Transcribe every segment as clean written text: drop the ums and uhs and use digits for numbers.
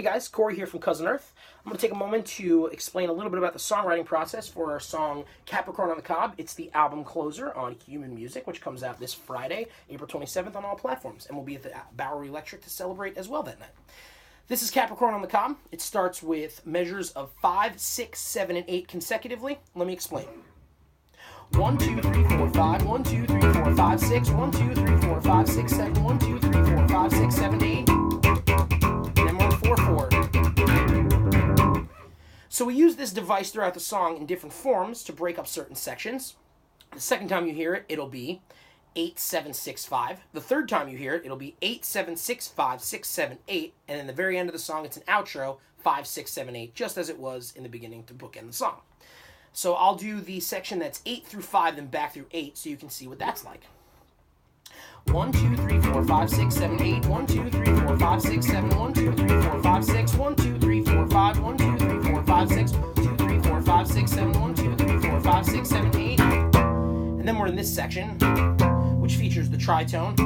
Hey guys, Corey here from Cousin Earth. I'm going to take a moment to explain a little bit about the songwriting process for our song Capricorn on the Cob. It's the album closer on Human Music, which comes out this Friday, April 27th on all platforms, and we'll be at the Bowery Electric to celebrate as well that night. This is Capricorn on the Cob. It starts with measures of 5, 6, 7, and 8 consecutively. Let me explain. 1, 2, 3, 4, 5, 1, 2, 3, 4, 5, 6, 1, 2, 3, 4, 5, 6, 7, 1, 2, 3, 4, 5, 6, 7, 8. So we use this device throughout the song in different forms to break up certain sections. The second time you hear it, it'll be 8, 7, 6, 5. The third time you hear it, it'll be 8, 7, 6, 5, 6, 7, 8. And in the very end of the song, it's an outro, 5, 6, 7, 8, just as it was in the beginning to bookend the song. So I'll do the section that's 8 through 5, then back through 8, so you can see what that's like. 1, 2, 3, 4, 5, 6, 7, 8. 1, 2, 3, 4, 5, 6, 7. 1, 2, 3, 4, 5, 6. 1, 2, 3, 4, 5. 1, 2, 3, 4, 5, 6. 2, 3, 4, 5, 6, 7. 1, 2, 3, 4, 5, 6, 7, 8. And then we're in this section, which features the tritone.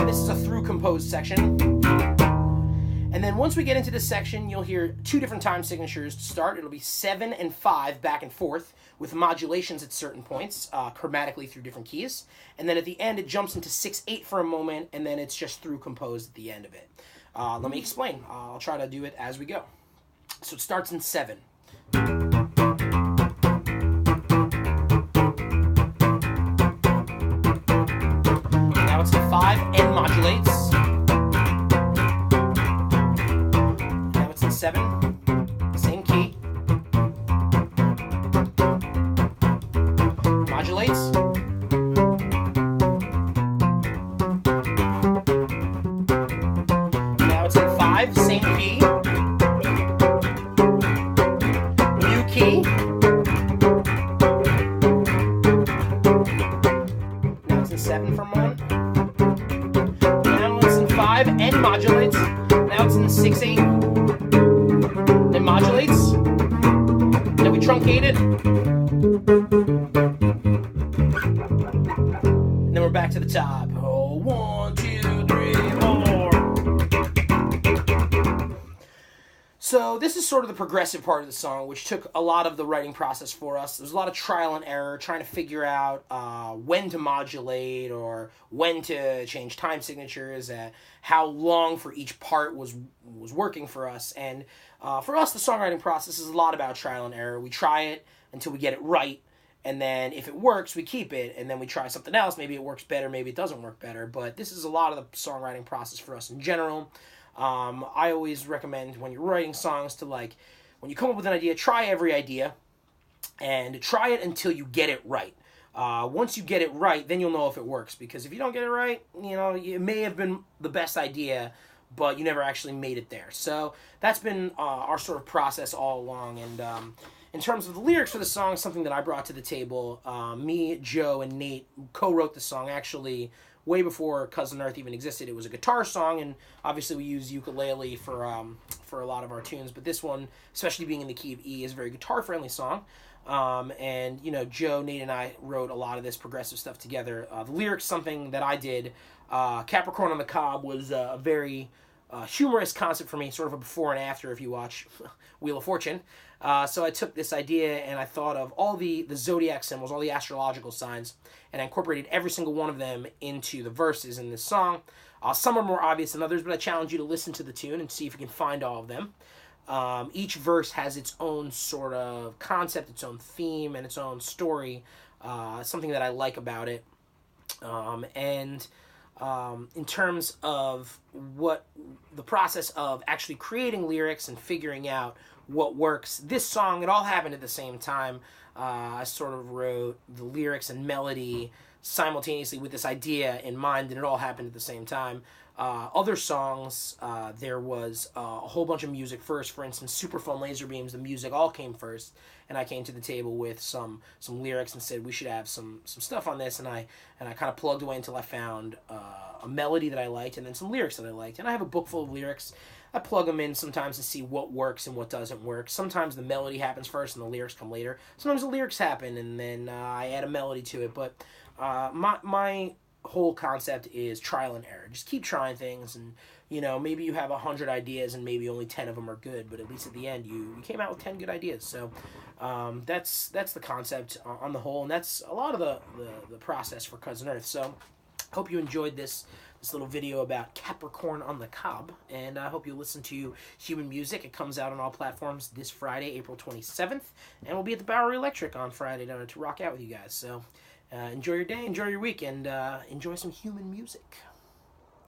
This is a through composed section. And then once we get into this section, you'll hear two different time signatures to start. It'll be 7 and 5 back and forth with modulations at certain points, chromatically through different keys. And then at the end, it jumps into 6/8 for a moment, and then it's just through composed at the end of it. Let me explain. I'll try to do it as we go. So it starts in 7. Now it's to 5 and modulates. 7, same key, modulates, now it's in 5, same key, new key, now it's in 7 for a moment, now it's in 5 and modulates, now it's in 6/8, then modulates, then we truncate it, and then we're back to the top. Oh, 1, 2, 3, 4. So this is sort of the progressive part of the song, which took a lot of the writing process for us. There's a lot of trial and error, trying to figure out when to modulate or when to change time signatures, how long for each part was working for us. And for us, the songwriting process is a lot about trial and error. We try it until we get it right, and then if it works, we keep it, and then we try something else. Maybe it works better, maybe it doesn't work better, but this is a lot of the songwriting process for us in general. I always recommend when you're writing songs to, when you come up with an idea, try every idea, and try it until you get it right. Once you get it right, then you'll know if it works, because if you don't get it right, it may have been the best idea, but you never actually made it there. So that's been our sort of process all along. And in terms of the lyrics for the song, something that I brought to the table, me, Joe, and Nate co-wrote the song actually way before Cousin Earth even existed. It was a guitar song, and obviously we use ukulele for a lot of our tunes, but this one, especially being in the key of E, is a very guitar-friendly song. And, Joe, Nate, and I wrote a lot of this progressive stuff together. The lyrics, something that I did. Capricorn on the Cob was a very humorous concept for me, sort of a before and after if you watch Wheel of Fortune. So I took this idea and I thought of all the zodiac symbols, all the astrological signs, and I incorporated every single one of them into the verses in this song. Some are more obvious than others, but I challenge you to listen to the tune and see if you can find all of them. Each verse has its own sort of concept, its own theme, and its own story, something that I like about it. In terms of what the process of actually creating lyrics and figuring out what works, this song, it all happened at the same time. I sort of wrote the lyrics and melody simultaneously with this idea in mind, and it all happened at the same time. Other songs, there was a whole bunch of music first. For instance, Super Fun Laser Beams, the music all came first, and I came to the table with some lyrics and said we should have some stuff on this, and I kind of plugged away until I found a melody that I liked and then some lyrics that I liked. And I have a book full of lyrics. I plug them in sometimes to see what works and what doesn't work. Sometimes the melody happens first and the lyrics come later. Sometimes the lyrics happen and then I add a melody to it. But my whole concept is trial and error. Just keep trying things and you know, maybe you have 100 ideas and maybe only 10 of them are good, but at least at the end you came out with 10 good ideas. So that's the concept on the whole, and that's a lot of the process for Cousin Earth. So hope you enjoyed this little video about Capricorn on the Cob, and I hope you listen to Human Music. It comes out on all platforms this Friday, April 27th, and we'll be at the Bowery Electric on Friday to rock out with you guys. So enjoy your day, enjoy your week, and enjoy some human music.